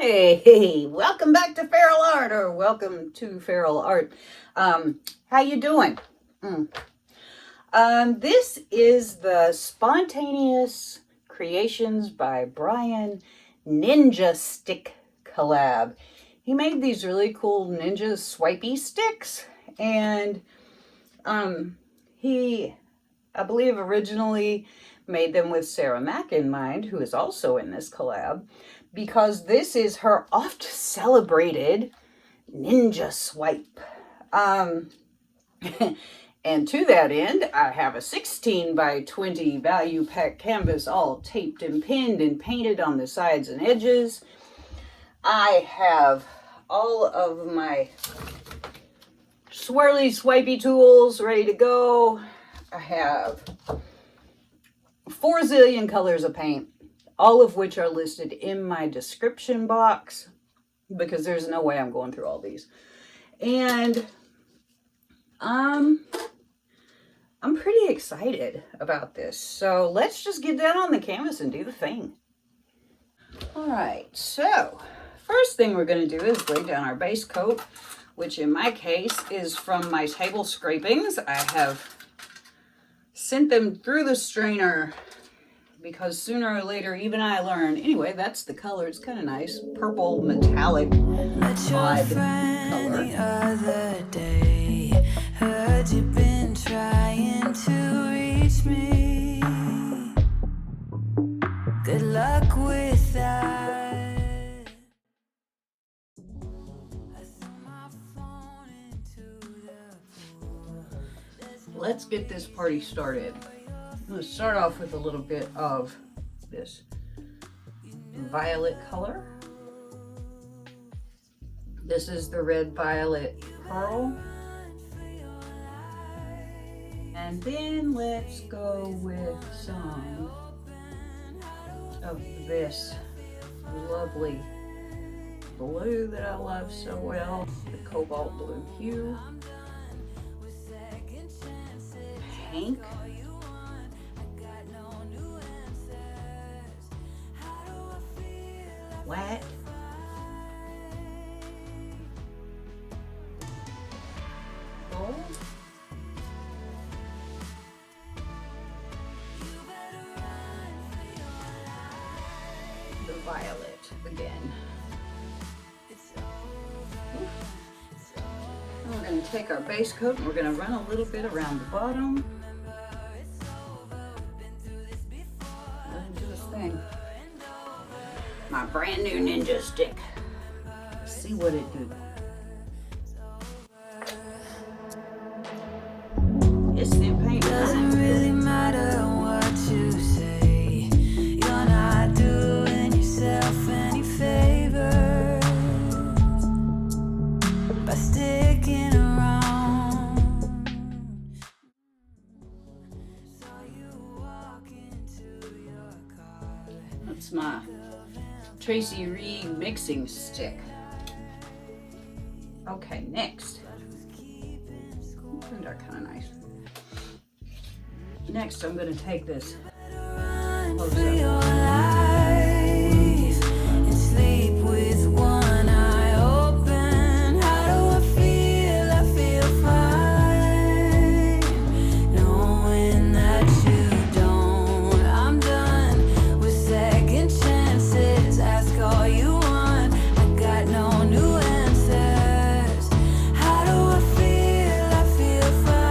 Hey, welcome back to Feral Art, or welcome to Feral Art. How you doing? This is the Spontaneous Creations by Brian Ninja Stick collab. He made these really cool ninja swipey sticks, and he, I believe, originally made them with Sarah Mack in mind, who is also in this collab, because this is her oft celebrated ninja swipe. And to that end, I have a 16 by 20 value pack canvas all taped and pinned and painted on the sides and edges. I have all of my swirly swipey tools ready to go. I have 4 zillion colors of paint, all of which are listed in my description box, because there's no way I'm going through all these. And I'm pretty excited about this. So let's just get down on the canvas and do the thing. All right, so first thing we're going to do is lay down our base coat, which in my case is from my table scrapings. I have sent them through the strainer because sooner or later even I learn. Anyway, that's the color. It's kind of nice. Purple metallic odd color. Other day, heard you've been trying to reach me. Good luck with that. Let's get this party started. I'm going to start off with a little bit of this violet color. This is the red violet pearl. And then let's go with some of this lovely blue that I love so well, the cobalt blue hue. Pink. White. Gold. The violet again. And we're going to take our base coat and we're going to run a little bit around the bottom. Let it do this thing. My brand new ninja stick. Let's see what it do. It's thin paint. Doesn't really matter what you say. You're not doing yourself any favors by sticking around. Saw you walk into your car. That's my Tracy Reed mixing stick. Okay, next. These are kind of nice. Next, I'm going to take this close up. And sleep with one eye open. How do I feel? I feel fine, knowing that you don't. I'm done with second chances. Ask all you want. I got no new answers. How do I feel? I feel fine.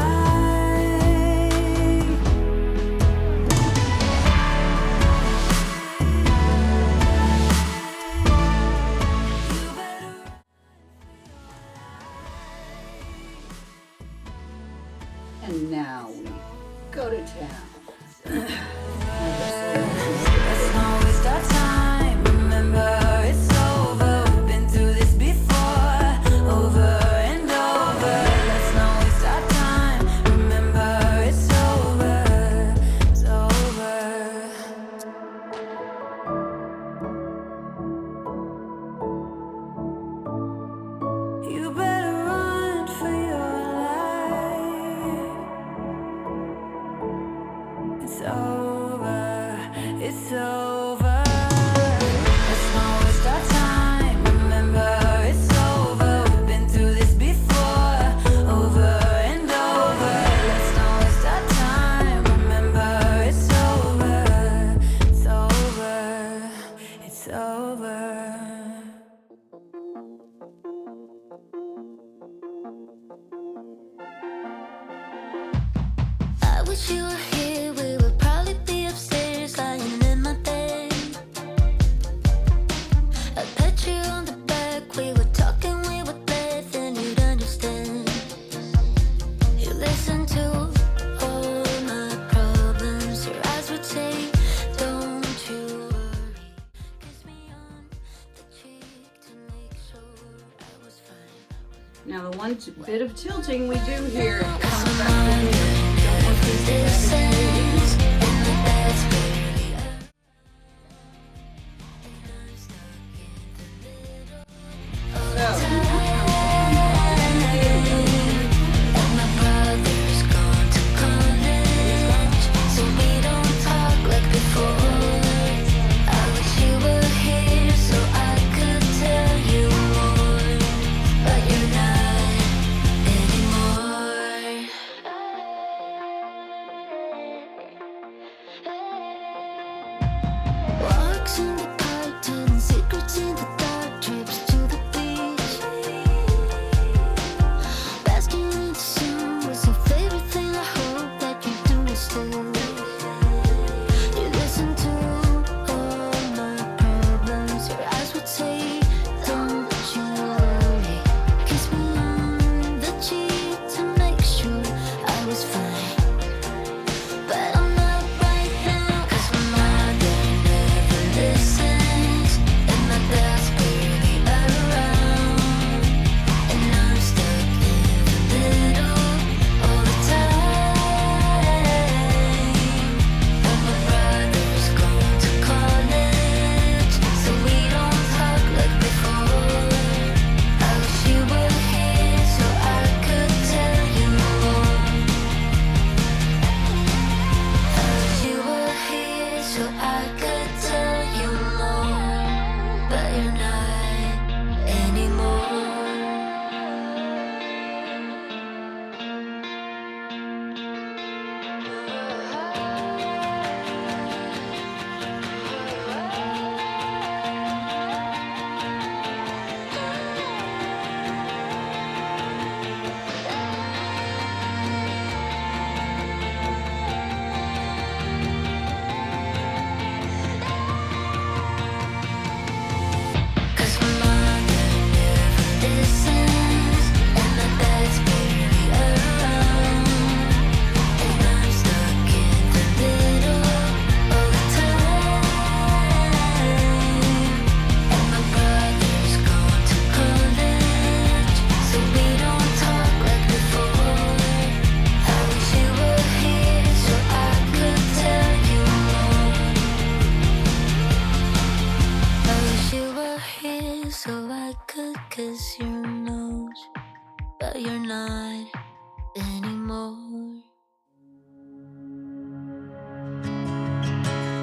Now the one bit of tilting we do here comes back to don't want this to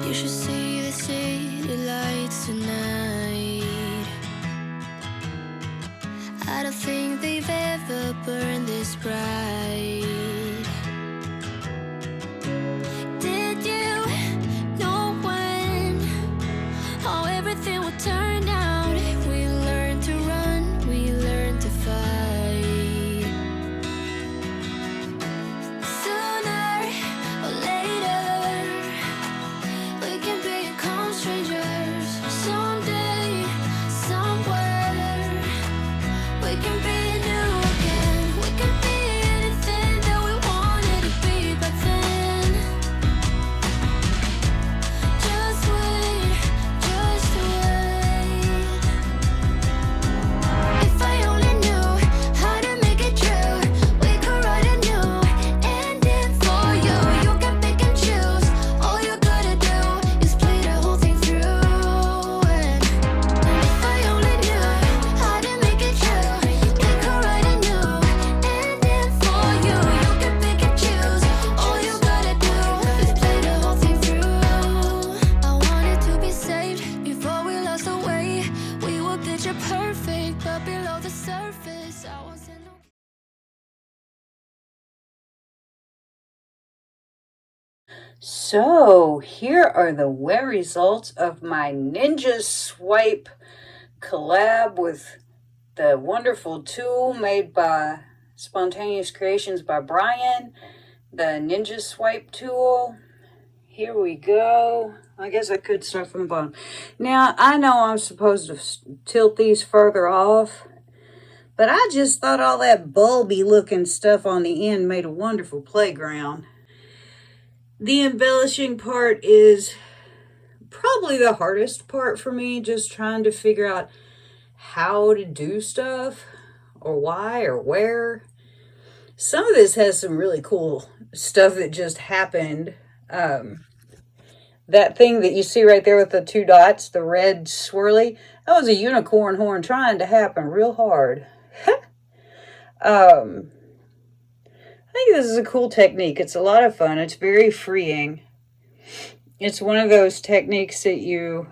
You should see the city lights tonight. I don't think they've ever burned this bright. Did you know when how everything would turn out? We learned to run, we learned to fight. Sooner or later, we can become strangers. Someday, somewhere, we can be new again. We can be anything that we wanted to be back then. Just wait, just wait. If I only knew how to make it true, we could write a new ending for you. You can pick and choose. All you gotta do is play the whole thing through. And if I only knew how to make it true, we could write a new ending for you. You can pick and choose. All you gotta do is play the whole thing through. I wanted to be saved before we lost our way. We were picture perfect, but below the surface, I wasn't okay. So here are the wet results of my Ninja Swipe collab with the wonderful tool made by Spontaneous Creations by Brian, the Ninja Swipe tool. Here we go. I guess I could start from the bottom. Now, I know I'm supposed to tilt these further off, but I just thought all that bulby looking stuff on the end made a wonderful playground. The embellishing part is probably the hardest part for me, just trying to figure out how to do stuff or why or where. Some of this has some really cool stuff that just happened. That thing that you see right there with the 2 dots, the red swirly, that was a unicorn horn trying to happen real hard. I think this is a cool technique. It's a lot of fun. It's very freeing. It's one of those techniques that you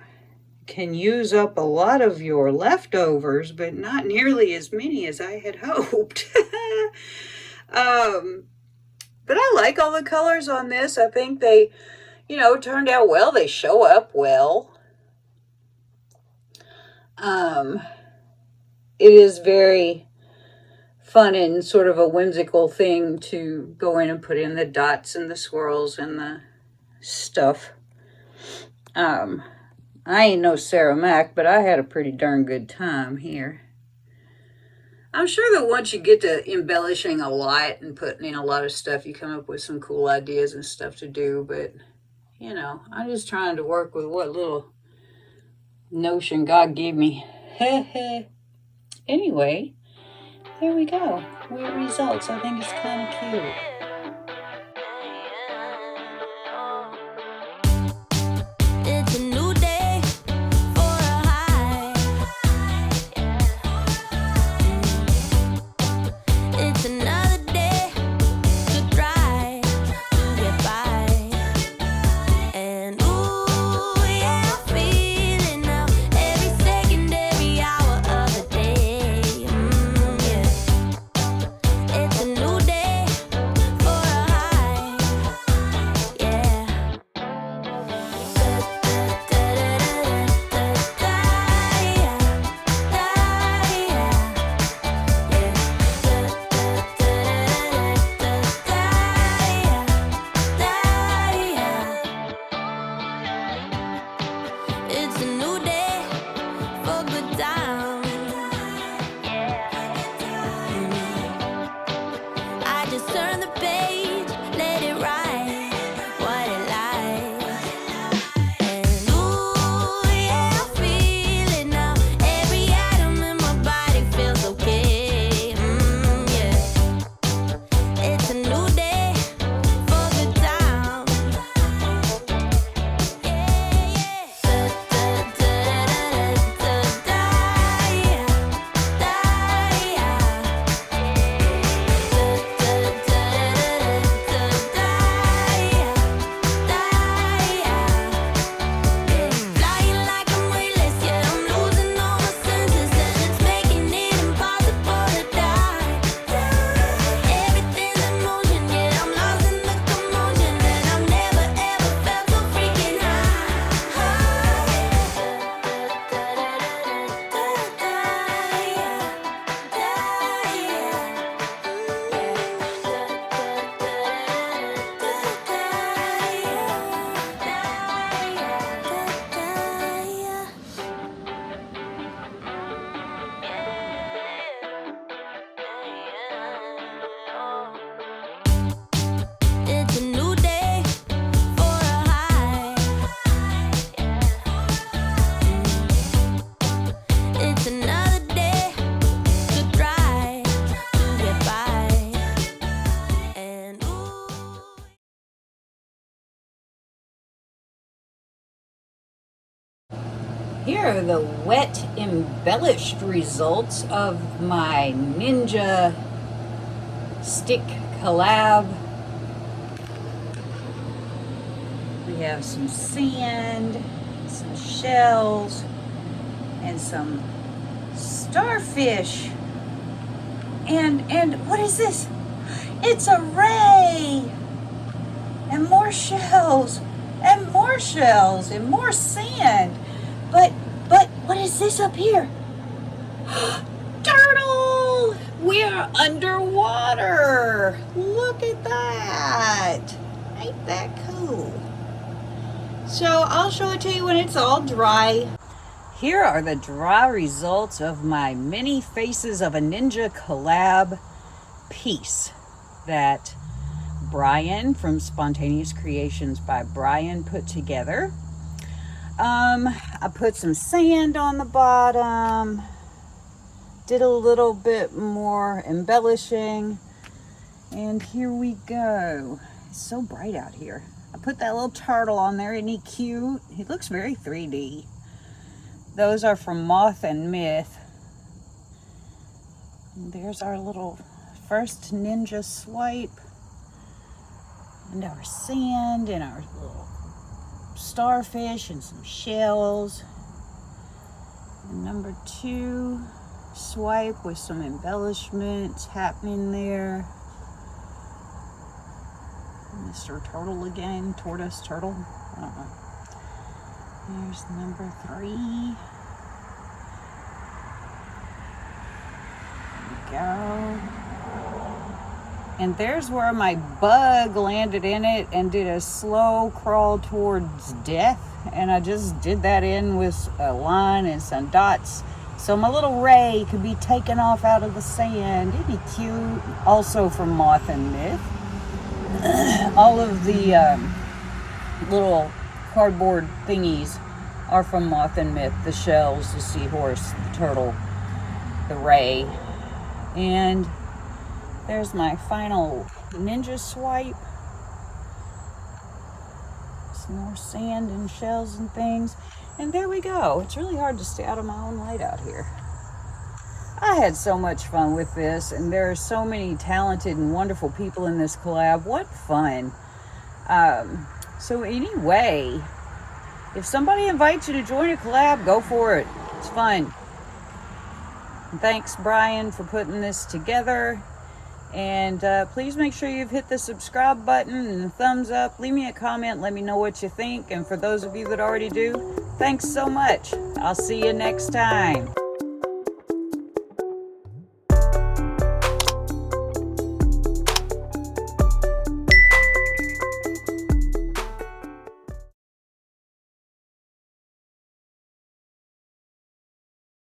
can use up a lot of your leftovers, but not nearly as many as I had hoped. But I like all the colors on this. I think they, turned out well. They show up well. It is very fun and sort of a whimsical thing to go in and put in the dots and the swirls and the stuff. I ain't no Sarah Mac, but I had a pretty darn good time here. I'm sure that once you get to embellishing a lot and putting in a lot of stuff, you come up with some cool ideas and stuff to do. But, I'm just trying to work with what little notion God gave me. Anyway, there we go. Weird results. I think it's kind of cute. Here are the wet embellished results of my Ninja stick collab. We have some sand, some shells, and some starfish. And what is this? It's a ray! And more shells, and more shells, and more sand. But what is this up here? Turtle! We're underwater! Look at that! Ain't that cool? So I'll show it to you when it's all dry. Here are the dry results of my mini faces of a ninja collab piece that Brian from Spontaneous Creations by Brian put together. I put some sand on the bottom, did a little bit more embellishing. And here we go. It's so bright out here. I put that little turtle on there. Isn't he cute? He looks very 3D. Those are from Moth and Myth. And there's our little first ninja swipe. And our sand and our little starfish and some shells. And number 2 swipe with some embellishments happening there. Mr. Turtle again, tortoise turtle. I don't know. There's number 3. There we go. And there's where my bug landed in it and did a slow crawl towards death. And I just did that in with a line and some dots, so my little ray could be taken off out of the sand. Isn't he cute? Also from Moth and Myth. All of the little cardboard thingies are from Moth and Myth. The shells, the seahorse, the turtle, the ray. And there's my final ninja swipe. Some more sand and shells and things. And there we go. It's really hard to stay out of my own light out here. I had so much fun with this, and there are so many talented and wonderful people in this collab. What fun. So anyway, if somebody invites you to join a collab, go for it. It's fun. And thanks, Brian, for putting this together. And please make sure you've hit the subscribe button and the thumbs up. Leave me a comment. Let me know what you think. And for those of you that already do, thanks so much. I'll see you next time.